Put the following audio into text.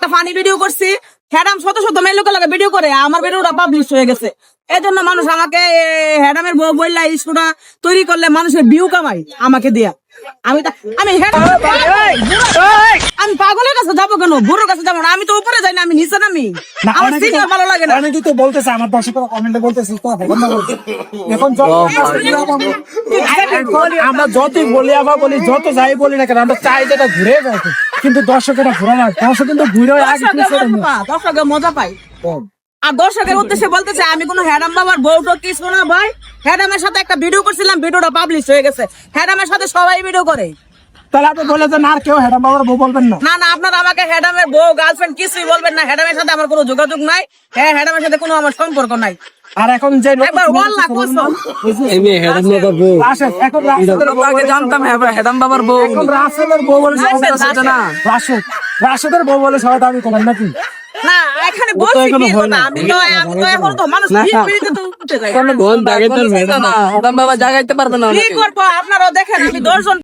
একটা funny video করছি, হ্যাডাম শত শত মেয়ে লোকের লাগে ভিডিও করে, আমার ভিডিওটা পাবলিশ হয়ে গেছে। এই জন্য মানুষ আমাকে হ্যাডামের বউ বললা ইস্যুটা তৈরি করলে মানুষের ভিউ কামাই আমাকে দিয়া। আমি আমি পাগলের কাছে যাবো কেন, বুড়োর কাছে যাবো না। আমি তো উপরে যাই না, আমি নিচে নামি। আমার সিনিয়র ভালো লাগে না। অনেকেই তো বলতেছে, আমার দর্শকরা কমেন্টে বলতেছে এখন আমরা যতই বলি আবার বলি, যত যাই বলি না কেন, আমরা চাই যেটা ঘুরে যায়, কিন্তু দর্শকেরা ঘুরে না, দর্শক কিন্তু ঘুরে দর্শকের মজা পাই। আর দর্শকের উদ্দেশ্যে বলতেছে, আমি কোনো হ্যাডাম বাবার বউটো কিছু না ভাই। হ্যাডামের সাথে একটা ভিডিও করছিলাম, ভিডিওটা পাবলিশ হয়ে গেছে। হ্যাডামের সাথে সবাই ভিডিও করে। তাহলে আপনি বলে যে না, আর কেউ হ্যাডাম বাবার বউ বলবেন না? না না, আপনারা আমাকে হ্যাডামের বউ গার্লফ্রেন্ড কিছুই বলবেন না। হ্যাডামের সাথে আমার কোনো যোগাযোগ নাই। হ্যাঁ, হ্যাডামের সাথে কোনো আমার সম্পর্ক নাই। আর এখন যে একবার ওয়াল্লাহ কসম, এখন জানতাম হ্যাডাম বাবার বউ। এখন রাসেলের বউ বলে রাশেদের বউ বলে সবাই দাবি করেন নাকি? না এখানে বলছি কি কথা, আমি তো এখন তো মানুষ বিপরীতে তো উঠে যায়। হ্যাডাম বাবা জাগাইতে পারবে না। কি করবো, আপনারাও দেখেন আমি 10 জন